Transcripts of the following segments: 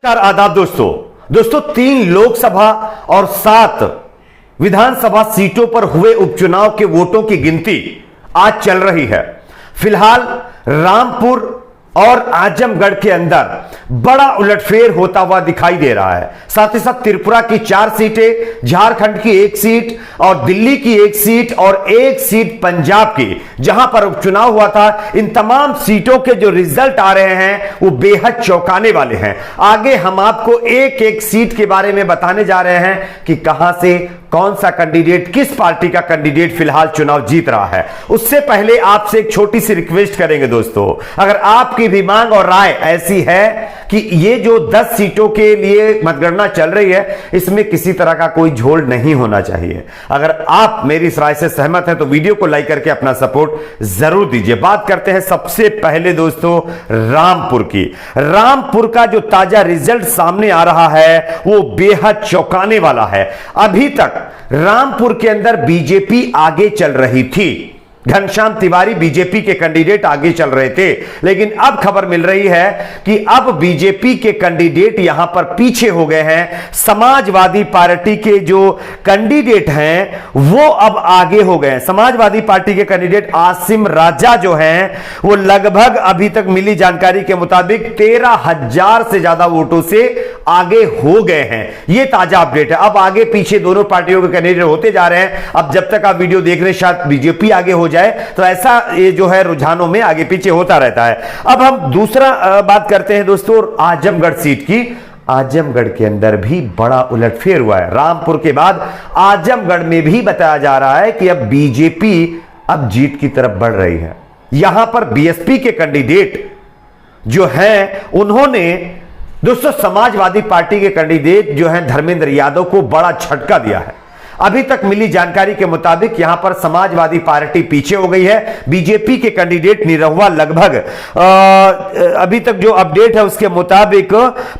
आदाब दोस्तों 3 लोकसभा और 7 विधानसभा सीटों पर हुए उपचुनाव के वोटों की गिनती आज चल रही है। फिलहाल रामपुर और आजमगढ़ के अंदर बड़ा उलटफेर होता हुआ दिखाई दे रहा है। साथ ही साथ त्रिपुरा की 4 सीटें, झारखंड की 1 सीट और दिल्ली की 1 सीट और 1 सीट पंजाब की, जहां पर उपचुनाव हुआ था, इन तमाम सीटों के जो रिजल्ट आ रहे हैं वो बेहद चौंकाने वाले हैं। आगे हम आपको एक एक सीट के बारे में बताने जा रहे हैं कि कहां से कौन सा कैंडिडेट, किस पार्टी का कैंडिडेट फिलहाल चुनाव जीत रहा है। उससे पहले आपसे एक छोटी सी रिक्वेस्ट करेंगे दोस्तों, अगर आपकी भी मांग और राय ऐसी है कि ये जो 10 सीटों के लिए मतगणना चल रही है, इसमें किसी तरह का कोई झोल नहीं होना चाहिए, अगर आप मेरी इस राय से सहमत हैं तो वीडियो को लाइक करके अपना सपोर्ट जरूर दीजिए। बात करते हैं सबसे पहले दोस्तों रामपुर की। रामपुर का जो ताजा रिजल्ट सामने आ रहा है वो बेहद चौंकाने वाला है। अभी तक रामपुर के अंदर बीजेपी आगे चल रही थी, घनश्याम तिवारी बीजेपी के कैंडिडेट आगे चल रहे थे, लेकिन अब खबर मिल रही है कि अब बीजेपी के कैंडिडेट यहां पर पीछे हो गए हैं। समाजवादी पार्टी के जो कैंडिडेट हैं वो अब आगे हो गए हैं। समाजवादी पार्टी के कैंडिडेट आसिम राजा जो हैं वो लगभग अभी तक मिली जानकारी के मुताबिक 13,000 से ज्यादा वोटों से आगे हो गए हैं। यह ताजा अपडेट है। अब आगे पीछे दोनों पार्टियों के कैंडिडेट होते जा रहे हैं। अब जब तक आप वीडियो देख रहे हैं शायद बीजेपी आगे हो जाए, तो ऐसा ये जो है रुझानों में आगे पीछे होता रहता है। अब हम दूसरा बात करते हैं दोस्तों आजमगढ़ सीट की। आजमगढ़ के अंदर भी बड़ा उलटफेर हुआ है। रामपुर के बाद आजमगढ़ में भी बताया जा रहा है कि अब बीजेपी अब जीत की तरफ बढ़ रही है। यहां पर बीएसपी के कैंडिडेट जो हैं उन्होंने दोस्तों समाजवादी पार्टी के कैंडिडेट जो हैं धर्मेंद्र यादव को बड़ा झटका दिया है। अभी तक मिली जानकारी के मुताबिक यहां पर समाजवादी पार्टी पीछे हो गई है। बीजेपी के कैंडिडेट निरहुआ लगभग अभी तक जो अपडेट है उसके मुताबिक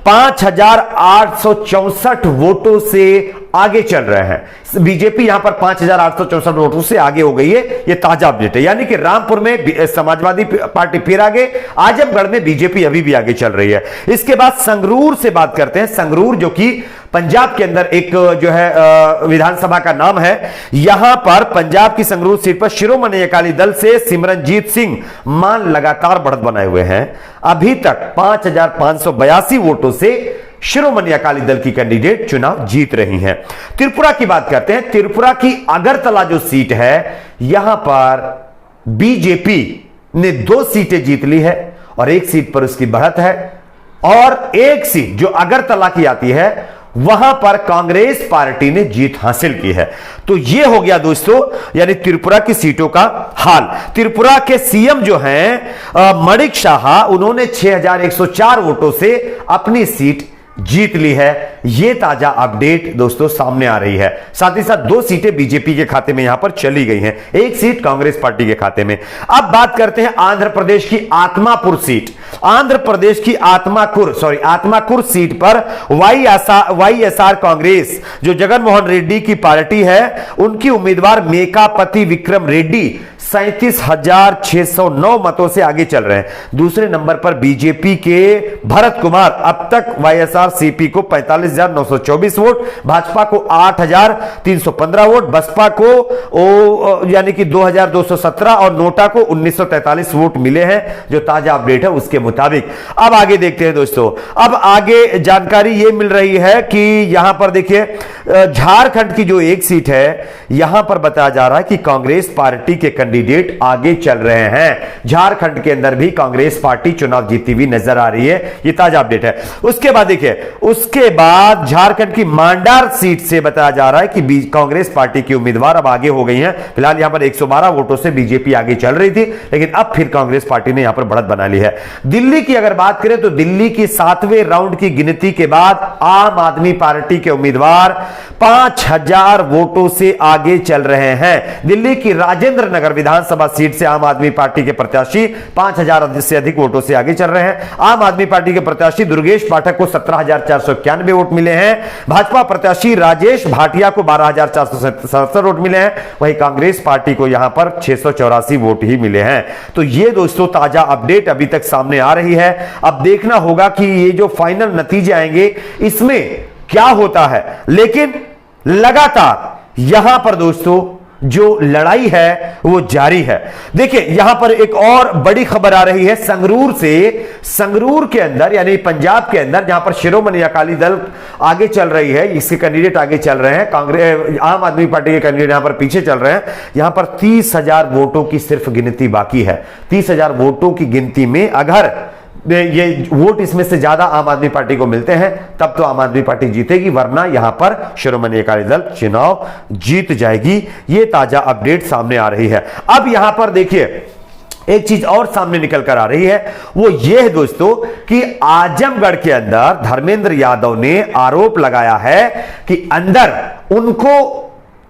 5,864 वोटों से आगे चल रहे हैं। बीजेपी यहां पर 5,864 वोटों से आगे हो गई है। यह ताजा अपडेट है, यानी कि रामपुर में समाजवादी पार्टी फिर आगे, आजमगढ़ में बीजेपी अभी भी आगे चल रही है। इसके बाद संगरूर से बात करते हैं। संगरूर जो कि पंजाब के अंदर एक जो है विधानसभा का नाम है। यहां पर पंजाब की संगरूर सीट पर शिरोमणि अकाली दल से सिमरनजीत सिंह मान लगातार बढ़त बनाए हुए हैं। अभी तक 5,582 वोटों से शिरोमणि अकाली दल की कैंडिडेट चुनाव जीत रही हैं। त्रिपुरा की बात करते हैं। त्रिपुरा की अगरतला जो सीट है, यहां पर बीजेपी ने 2 सीटें जीत ली है और 1 सीट पर उसकी बढ़त है, और 1 सीट जो अगरतला की आती है वहां पर कांग्रेस पार्टी ने जीत हासिल की है। तो यह हो गया दोस्तों यानी त्रिपुरा की सीटों का हाल। त्रिपुरा के सीएम जो हैं मणिक शाह, उन्होंने 6,104 वोटों से अपनी सीट जीत ली है। यह ताजा अपडेट दोस्तों सामने आ रही है। साथ ही साथ 2 सीटें बीजेपी के खाते में यहां पर चली गई हैं, 1 सीट कांग्रेस पार्टी के खाते में। अब बात करते हैं आंध्र प्रदेश की आत्मापुर सीट। आंध्र प्रदेश की आत्माकुर सीट पर वाईएसआर कांग्रेस जो जगनमोहन रेड्डी की पार्टी है, उनकी उम्मीदवार मेकापति विक्रम रेड्डी 37,609 मतों से आगे चल रहे हैं। दूसरे नंबर पर बीजेपी के भरत कुमार अब तक वाईएसआरसीपी को 45,924 वोट, भाजपा को 8,315 वोट, बसपा को यानी कि 2,217 और नोटा को 1,943 वोट मिले हैं, जो ताजा अपडेट है उसके मुताबिक। अब आगे देखते हैं दोस्तों। अब आगे जानकारी यह मिल रही है कि यहां पर देखिए झारखंड की जो 1 सीट है, यहां पर बताया जा रहा है कि कांग्रेस पार्टी के कैंडिडेट आगे चल रहे हैं। झारखंड के अंदर भी कांग्रेस पार्टी चुनाव जीती हुई नजर आ रही है। यह ताजा अपडेट है। उसके बाद देखिए, उसके बाद झारखंड की मांडार सीट से बताया जा रहा है कि कांग्रेस पार्टी की उम्मीदवार अब आगे हो गई हैं। फिलहाल यहां पर 112 वोटों से बीजेपी आगे चल रही थी, लेकिन अब फिर कांग्रेस पार्टी ने यहां पर बढ़त बना ली है। दिल्ली की अगर बात करें तो दिल्ली की 7वें राउंड की गिनती के बाद आम आदमी पार्टी के उम्मीदवार 5000 वोटों से आगे चल रहे हैं। दिल्ली की राजेंद्र नगर विधानसभा सीट से आम आदमी पार्टी के प्रत्याशी 5000 से अधिक वोटों से आगे चल रहे हैं। आम आदमी पार्टी के प्रत्याशी दुर्गेश पाठक को 17,491 वोट मिले हैं। भाजपा प्रत्याशी राजेश भाटिया को 12,477 वोट मिले हैं। वहीं कांग्रेस पार्टी को यहां पर 684 वोट ही मिले हैं। तो ये दोस्तों ताजा अपडेट अभी तक सामने आ रही है। अब देखना होगा कि ये जो फाइनल नतीजे आएंगे इसमें क्या होता है, लेकिन लगातार यहां पर दोस्तों जो लड़ाई है वो जारी है। देखिए यहां पर एक और बड़ी खबर आ रही है संगरूर से। संगरूर के अंदर यानी पंजाब के अंदर जहां पर शिरोमणि अकाली दल आगे चल रही है, इसके कैंडिडेट आगे चल रहे हैं, कांग्रेस आम आदमी पार्टी के कैंडिडेट यहां पर पीछे चल रहे हैं। यहां पर 30,000 वोटों की सिर्फ गिनती बाकी है। 30,000 वोटों की गिनती में अगर ये वोट इसमें से ज्यादा आम आदमी पार्टी को मिलते हैं तब तो आम आदमी पार्टी जीतेगी, वरना यहां पर शिरोमणि अकाली दल चुनाव जीत जाएगी। ये ताजा अपडेट सामने आ रही है। अब यहां पर देखिए एक चीज और सामने निकल कर आ रही है, वो ये है दोस्तों कि आजमगढ़ के अंदर धर्मेंद्र यादव ने आरोप लगाया है कि अंदर उनको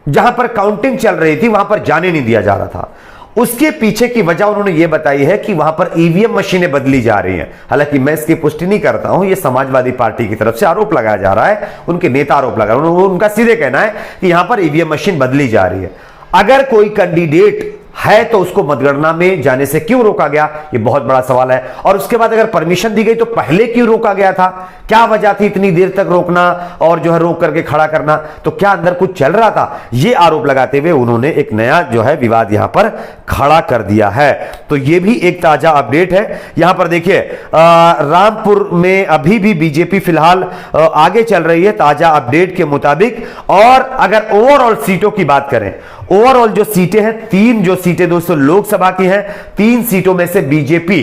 जहां पर काउंटिंग चल रही थी वहां पर जाने नहीं दिया जा रहा था। उसके पीछे की वजह उन्होंने यह बताई है कि वहां पर ईवीएम मशीनें बदली जा रही हैं। हालांकि मैं इसकी पुष्टि नहीं करता हूं, यह समाजवादी पार्टी की तरफ से आरोप लगाया जा रहा है, उनके नेता आरोप लगा रहे हैं। उनका सीधे कहना है कि यहां पर ईवीएम मशीन बदली जा रही है। अगर कोई कैंडिडेट है तो उसको मतगणना में जाने से क्यों रोका गया, यह बहुत बड़ा सवाल है। और उसके बाद अगर परमिशन दी गई तो पहले क्यों रोका गया था, क्या वजह थी इतनी देर तक रोकना और जो है रोक करके खड़ा करना, तो क्या अंदर कुछ चल रहा था, यह आरोप लगाते हुए उन्होंने एक नया जो है विवाद यहां पर खड़ा कर दिया है। तो यह भी एक ताजा अपडेट है। यहां पर देखिए रामपुर में अभी भी बीजेपी फिलहाल आगे चल रही है ताजा अपडेट के मुताबिक। और अगर ओवरऑल सीटों की बात करें, ओवरऑल जो सीटें हैं, 3 जो सीटें दोस्तों लोकसभा की हैं, 3 सीटों में से बीजेपी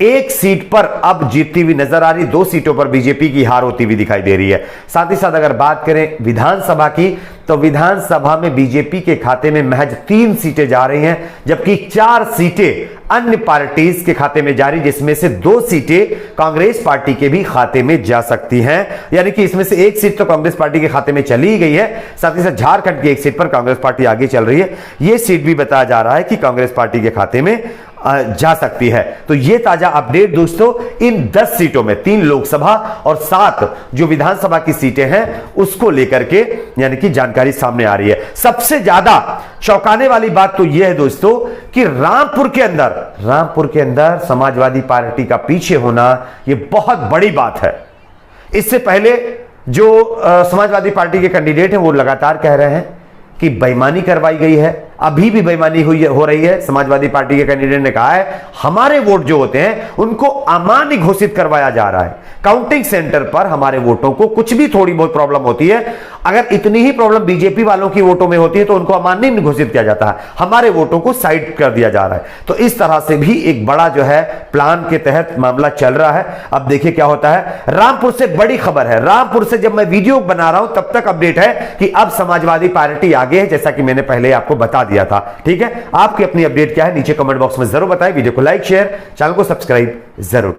1 सीट पर अब जीतती हुई नजर आ रही, 2 सीटों पर बीजेपी की हार होती हुई दिखाई दे रही है। साथ ही साथ अगर बात करें विधानसभा की, तो विधानसभा में बीजेपी के खाते में महज 3 सीटें जा रही हैं, जबकि 4 सीटें अन्य पार्टीज के खाते में जा रही, जिसमें से 2 सीटें कांग्रेस पार्टी के भी खाते में जा सकती हैं। यानी कि इसमें से 1 सीट तो कांग्रेस पार्टी के खाते में चली गई है। साथ ही साथ झारखंड की 1 सीट पर कांग्रेस पार्टी आगे चल रही है। यह सीट भी बताया जा रहा है कि कांग्रेस पार्टी के खाते में जा सकती है। तो यह ताजा अपडेट दोस्तों इन 10 सीटों में 3 लोकसभा और 7 जो विधानसभा की सीटें हैं उसको लेकर के यानी कि जानकारी सामने आ रही है। सबसे ज्यादा चौंकाने वाली बात तो यह है दोस्तों कि रामपुर के अंदर समाजवादी पार्टी का पीछे होना यह बहुत बड़ी बात है। इससे पहले जो समाजवादी पार्टी के कैंडिडेट हैं वो लगातार कह रहे हैं कि बेईमानी करवाई गई है, अभी भी बेईमानी हो रही है। समाजवादी पार्टी के कैंडिडेट ने कहा है हमारे वोट जो होते हैं उनको अमान्य घोषित करवाया जा रहा है। काउंटिंग सेंटर पर हमारे वोटों को कुछ भी थोड़ी बहुत प्रॉब्लम होती है, अगर इतनी ही प्रॉब्लम बीजेपी वालों की वोटों में होती है तो उनको अमान्य घोषित किया जाता है, हमारे वोटों को साइड कर दिया जा रहा है। तो इस तरह से भी एक बड़ा जो है प्लान के तहत मामला चल रहा है। अब देखिए क्या होता है। रामपुर से बड़ी खबर है, रामपुर से जब मैं वीडियो बना रहा हूं तब तक अपडेट है कि अब समाजवादी पार्टी आगे है, जैसा कि मैंने पहले आपको बता दिया था। ठीक है, आपकी अपनी अपडेट क्या है नीचे कमेंट बॉक्स में जरूर बताएं। वीडियो को लाइक शेयर, चैनल को सब्सक्राइब जरूर।